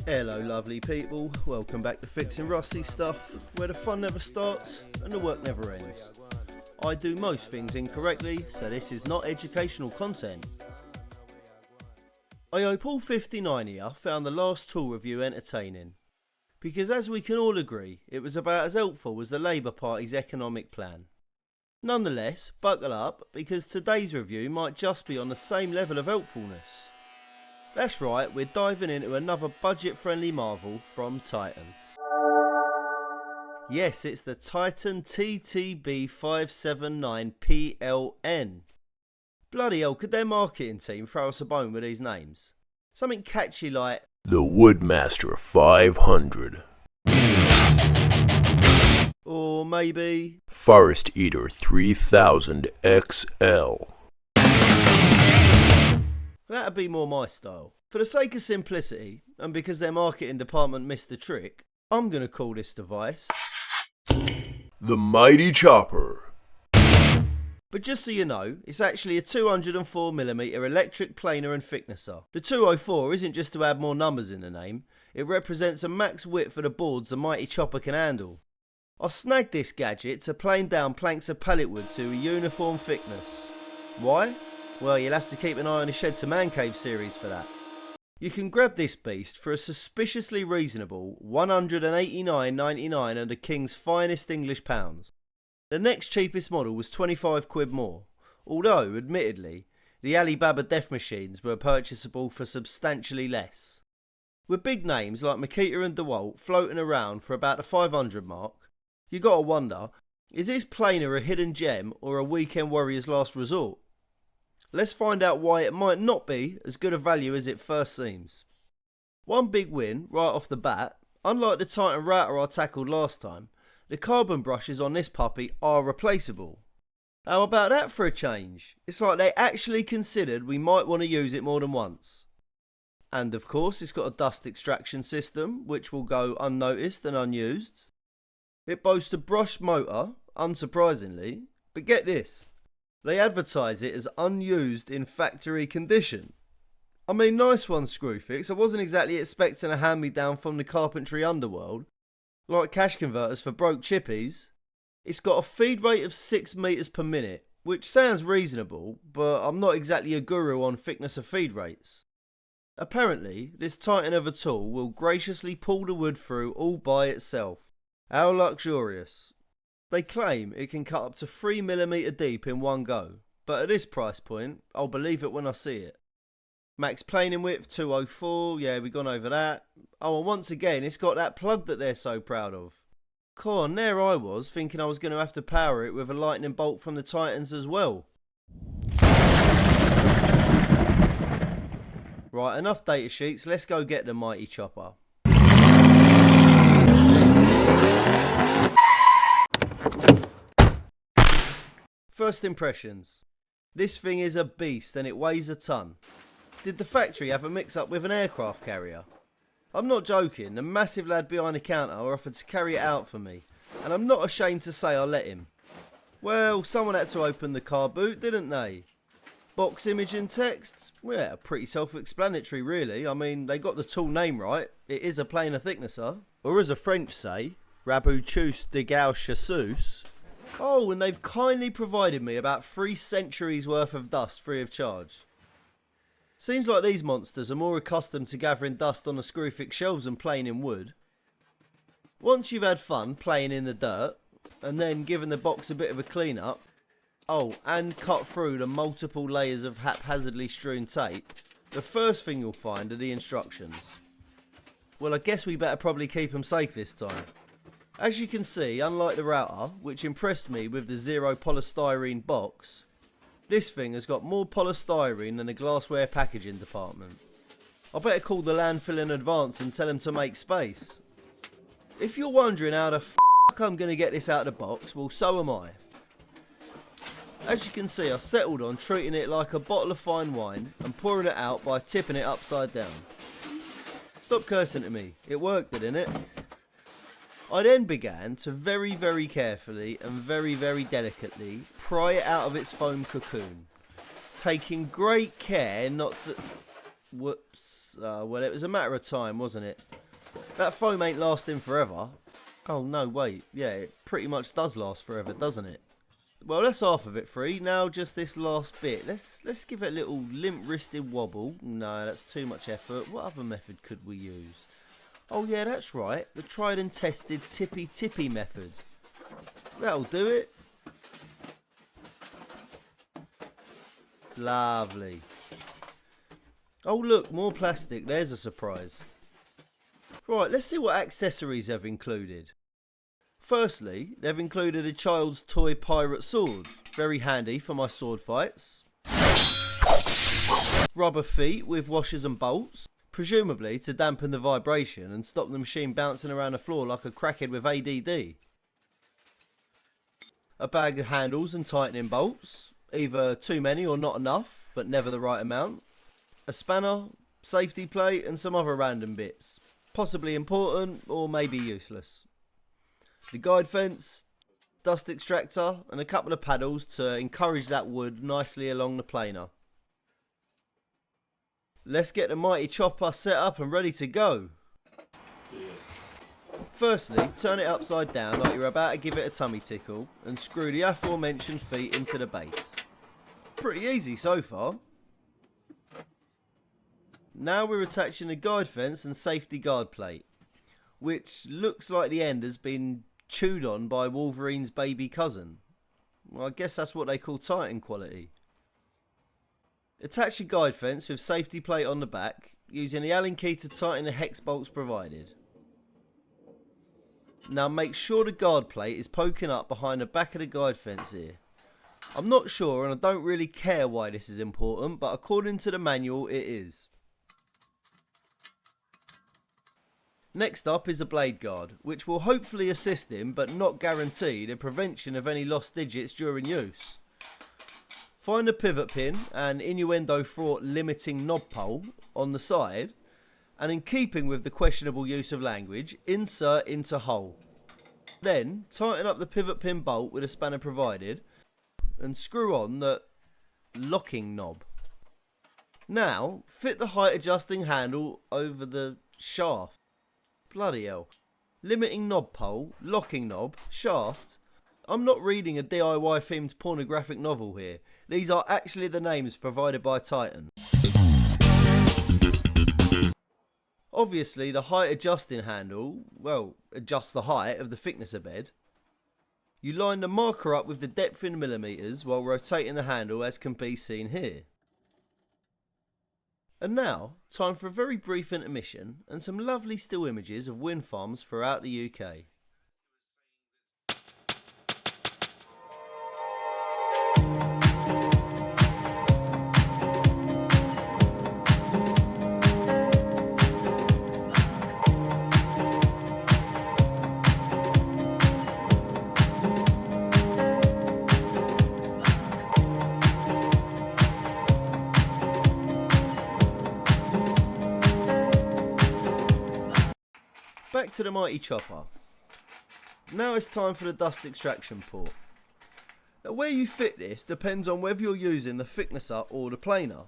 Hello lovely people, welcome back to Fixing Rusty Stuff, where the fun never starts and the work never ends. I do most things incorrectly, so this is not educational content. I hope all 59 here found the last tool review entertaining, because as we can all agree, it was about as helpful as the Labour Party's economic plan. Nonetheless, buckle up, because today's review might just be on the same level of helpfulness. That's right, we're diving into another budget-friendly marvel from Titan. Yes, it's the Titan TTB579PLN. Bloody hell, could their marketing team throw us a bone with these names? Something catchy like the Woodmaster 500. Or maybe Forest Eater 3000 XL. That'd be more my style. For the sake of simplicity, and because their marketing department missed the trick, I'm going to call this device the Mighty Chopper. But just so you know, it's actually a 204mm electric planer and thicknesser. The 204 isn't just to add more numbers in the name, it represents a max width for the boards the Mighty Chopper can handle. I snagged this gadget to plane down planks of pallet wood to a uniform thickness. Why? Well, you'll have to keep an eye on the Shed-to-Mancave series for that. You can grab this beast for a suspiciously reasonable £189.99 and the King's finest English pounds. The next cheapest model was 25 quid more, although, admittedly, the Alibaba Death Machines were purchasable for substantially less. With big names like Makita and DeWalt floating around for about the 500 mark, you gotta wonder, is this planer a hidden gem or a weekend warrior's last resort? Let's find out why it might not be as good a value as it first seems. One big win right off the bat, unlike the Titan router I tackled last time, the carbon brushes on this puppy are replaceable. How about that for a change? It's like they actually considered we might want to use it more than once. And of course it's got a dust extraction system which will go unnoticed and unused. It boasts a brushed motor, unsurprisingly, but get this. They advertise it as unused in factory condition. I mean, nice one, Screwfix. I wasn't exactly expecting a hand-me-down from the carpentry underworld. Like cash converters for broke chippies. It's got a feed rate of 6 meters per minute, which sounds reasonable, but I'm not exactly a guru on thickness of feed rates. Apparently, this titan of a tool will graciously pull the wood through all by itself. How luxurious. They claim it can cut up to 3mm deep in one go, but at this price point, I'll believe it when I see it. Max planing width 204, yeah, we've gone over that. Oh, and once again, it's got that plug that they're so proud of. Con, there I was, thinking I was going to have to power it with a lightning bolt from the Titans as well. Right, enough data sheets, let's go get the Mighty Chopper. First impressions. This thing is a beast and it weighs a ton. Did the factory have a mix-up with an aircraft carrier? I'm not joking, the massive lad behind the counter offered to carry it out for me, and I'm not ashamed to say I let him. Well, someone had to open the car boot, didn't they? Box image and text? Yeah, pretty self-explanatory really. I mean, they got the tool name right. It is a planer thicknesser. Or as the French say, Rabouchus de Gauche Chassous. Oh, and they've kindly provided me about 3 centuries worth of dust free of charge. Seems like these monsters are more accustomed to gathering dust on the Screwfix shelves than playing in wood. Once you've had fun playing in the dirt, and then given the box a bit of a clean up, oh, and cut through the multiple layers of haphazardly strewn tape, the first thing you'll find are the instructions. Well, I guess we better probably keep them safe this time. As you can see, unlike the router, which impressed me with the zero polystyrene box, this thing has got more polystyrene than the glassware packaging department. I better call the landfill in advance and tell them to make space. If you're wondering how the f*** I'm going to get this out of the box, well, so am I. As you can see, I settled on treating it like a bottle of fine wine and pouring it out by tipping it upside down. Stop cursing at me, it worked, didn't it? I then began to very carefully and very delicately pry it out of its foam cocoon, taking great care not to... Whoops. Well, it was a matter of time, wasn't it? That foam ain't lasting forever. Oh, no, wait. Yeah, it pretty much does last forever, doesn't it? Well, that's half of it free. Now just this last bit. Let's give it a little limp-wristed wobble. No, that's too much effort. What other method could we use? Oh, yeah, that's right. The tried and tested tippy-tippy method. That'll do it. Lovely. Oh, look, more plastic. There's a surprise. Right, let's see what accessories they've included. Firstly, they've included a child's toy pirate sword. Very handy for my sword fights. Rubber feet with washers and bolts. Presumably to dampen the vibration and stop the machine bouncing around the floor like a crackhead with ADD. A bag of handles and tightening bolts. Either too many or not enough, but never the right amount. A spanner, safety plate and some other random bits. Possibly important or maybe useless. The guide fence, dust extractor and a couple of paddles to encourage that wood nicely along the planer. Let's get the mighty chopper set up and ready to go. Firstly, turn it upside down like you're about to give it a tummy tickle and screw the aforementioned feet into the base. Pretty easy so far. Now we're attaching the guide fence and safety guard plate, which looks like the end has been chewed on by Wolverine's baby cousin. Well, I guess that's what they call Titan quality. Attach your guide fence with safety plate on the back, using the Allen key to tighten the hex bolts provided. Now make sure the guard plate is poking up behind the back of the guide fence here. I'm not sure and I don't really care why this is important, but according to the manual it is. Next up is a blade guard, which will hopefully assist in, but not guarantee, the prevention of any lost digits during use. Find a pivot pin and innuendo fraught limiting knob pole on the side, and in keeping with the questionable use of language, insert into hole. Then tighten up the pivot pin bolt with a spanner provided, and screw on the locking knob. Now fit the height adjusting handle over the shaft. Bloody hell. Limiting knob pole, locking knob, shaft. I'm not reading a DIY themed pornographic novel here. These are actually the names provided by Titan. Obviously the height adjusting handle, well, adjusts the height of the thickness of bed. You line the marker up with the depth in millimeters while rotating the handle as can be seen here. And now, time for a very brief intermission and some lovely still images of wind farms throughout the UK. Back to the mighty chopper. Now it's time for the dust extraction port. Now where you fit this depends on whether you're using the thicknesser or the planer.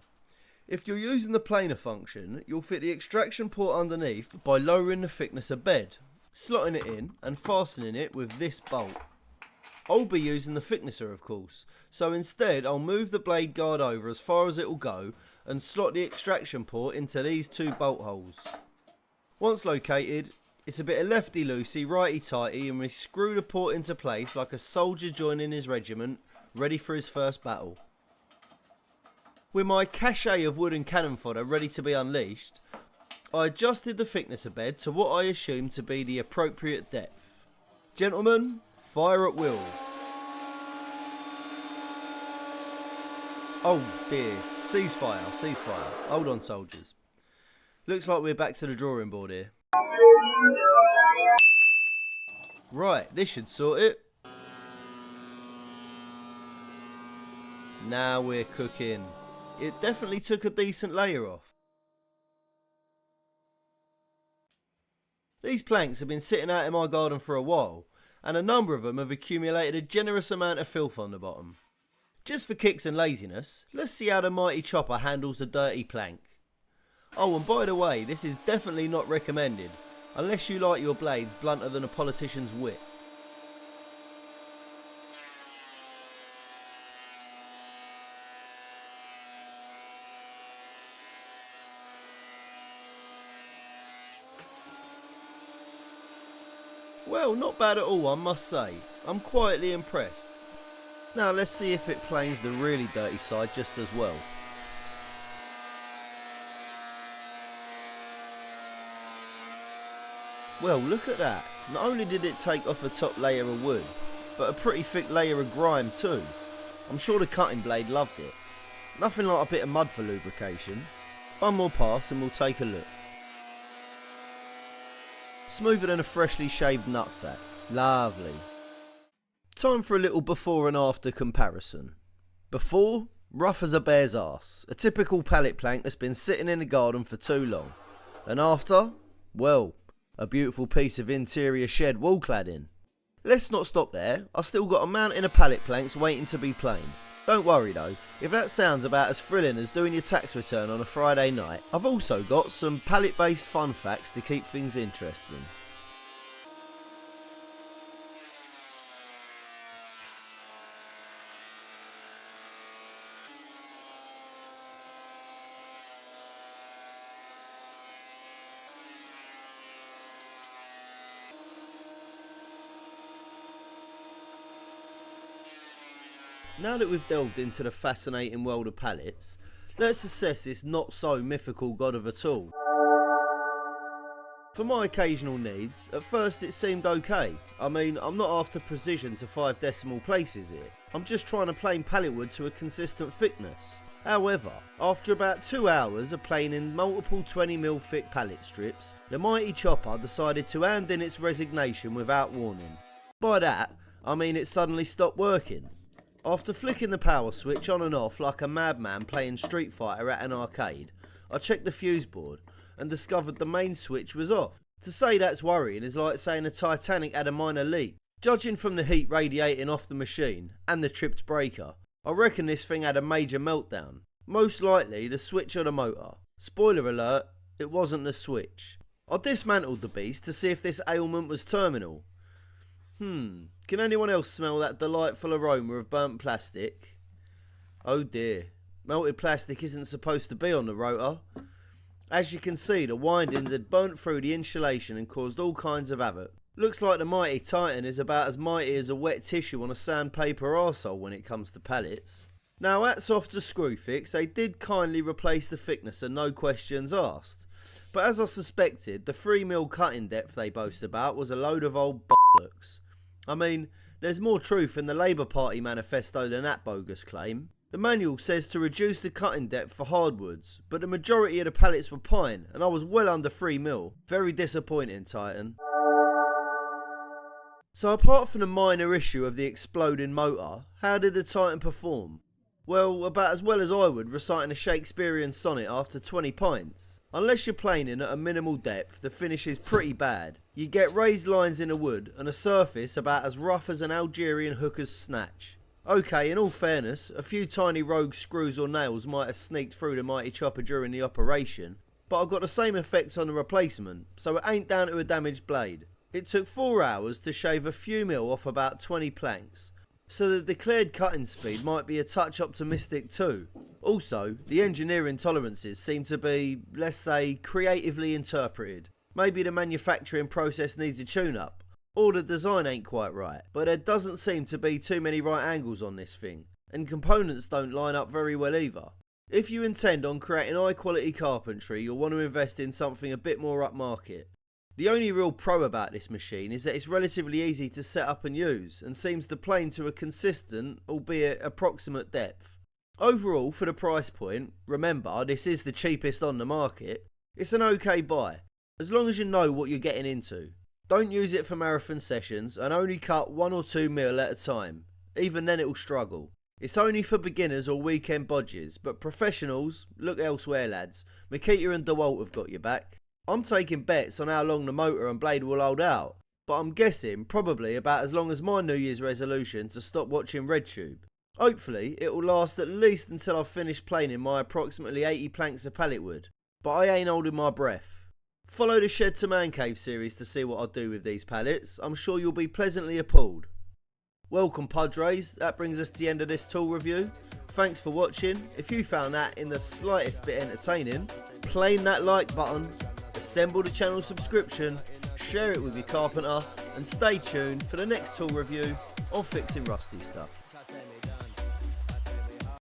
If you're using the planer function, you'll fit the extraction port underneath by lowering the thickness of bed, slotting it in and fastening it with this bolt. I'll be using the thicknesser of course, so instead I'll move the blade guard over as far as it will go and slot the extraction port into these two bolt holes. Once located, it's a bit of lefty-loosey, righty-tighty, and we screw the port into place like a soldier joining his regiment, ready for his first battle. With my cachet of wooden cannon fodder ready to be unleashed, I adjusted the thickness of bed to what I assumed to be the appropriate depth. Gentlemen, fire at will. Oh dear, ceasefire, ceasefire. Hold on soldiers. Looks like we're back to the drawing board here. Right, this should sort it. Now we're cooking. It definitely took a decent layer off. These planks have been sitting out in my garden for a while, and a number of them have accumulated a generous amount of filth on the bottom. Just for kicks and laziness, let's see how the mighty chopper handles a dirty plank. Oh, and by the way, this is definitely not recommended, unless you like your blades blunter than a politician's wit. Well, not bad at all, I must say. I'm quietly impressed. Now let's see if it planes the really dirty side just as well. Well, look at that. Not only did it take off a top layer of wood, but a pretty thick layer of grime too. I'm sure the cutting blade loved it. Nothing like a bit of mud for lubrication. One more pass and we'll take a look. Smoother than a freshly shaved nutsack. Lovely. Time for a little before and after comparison. Before, rough as a bear's arse. A typical pallet plank that's been sitting in the garden for too long. And after, well, a beautiful piece of interior shed wall cladding. Let's not stop there. I've still got a mountain of pallet planks waiting to be planed. Don't worry though, if that sounds about as thrilling as doing your tax return on a Friday night, I've also got some pallet based fun facts to keep things interesting. Now that we've delved into the fascinating world of pallets, let's assess this not so mythical god of a tool. For my occasional needs, at first it seemed okay. I mean, I'm not after precision to 5 decimal places here. I'm just trying to plane pallet wood to a consistent thickness. However, after about 2 hours of planing multiple 20mm thick pallet strips, the mighty chopper decided to hand in its resignation without warning. By that, I mean it suddenly stopped working. After flicking the power switch on and off like a madman playing Street Fighter at an arcade, I checked the fuse board and discovered the main switch was off. To say that's worrying is like saying the Titanic had a minor leak. Judging from the heat radiating off the machine and the tripped breaker, I reckon this thing had a major meltdown. Most likely the switch or the motor. Spoiler alert, it wasn't the switch. I dismantled the beast to see if this ailment was terminal. Can anyone else smell that delightful aroma of burnt plastic? Oh dear, melted plastic isn't supposed to be on the rotor. As you can see, the windings had burnt through the insulation and caused all kinds of havoc. Looks like the mighty Titan is about as mighty as a wet tissue on a sandpaper arsehole when it comes to pallets. Now hats off to Screwfix, they did kindly replace the thicknesser, no questions asked. But as I suspected, the 3mm cutting depth they boast about was a load of old bollocks. I mean, there's more truth in the Labour Party manifesto than that bogus claim. The manual says to reduce the cutting depth for hardwoods, but the majority of the pallets were pine, and I was well under 3mm. Very disappointing, Titan. So apart from the minor issue of the exploding motor, how did the Titan perform? Well, about as well as I would reciting a Shakespearean sonnet after 20 pints. Unless you're planing at a minimal depth, the finish is pretty bad. You get raised lines in the wood and a surface about as rough as an Algerian hooker's snatch. Okay, in all fairness, a few tiny rogue screws or nails might have sneaked through the mighty chopper during the operation, but I got the same effect on the replacement, so it ain't down to a damaged blade. It took 4 hours to shave a few mil off about 20 planks, so the declared cutting speed might be a touch optimistic too. Also, the engineering tolerances seem to be, let's say, creatively interpreted. Maybe the manufacturing process needs a tune-up, or the design ain't quite right, but there doesn't seem to be too many right angles on this thing, and components don't line up very well either. If you intend on creating high quality carpentry, you'll want to invest in something a bit more upmarket. The only real pro about this machine is that it's relatively easy to set up and use, and seems to plane to a consistent, albeit approximate depth. Overall, for the price point, remember this is the cheapest on the market, it's an okay buy, as long as you know what you're getting into. Don't use it for marathon sessions and only cut 1 or 2 mil at a time, even then it'll struggle. It's only for beginners or weekend bodges, but professionals, look elsewhere lads, Makita and DeWalt have got your back. I'm taking bets on how long the motor and blade will hold out, but I'm guessing probably about as long as my New Year's resolution to stop watching RedTube. Hopefully it will last at least until I've finished planing my approximately 80 planks of pallet wood. but I ain't holding my breath. Follow the Shed to Man Cave series to see what I do with these pallets. I'm sure you'll be pleasantly appalled. Welcome Padres, that brings us to the end of this tool review. Thanks for watching. If you found that in the slightest bit entertaining, plain that like button, assemble the channel subscription, share it with your carpenter, and stay tuned for the next tool review on fixing rusty stuff.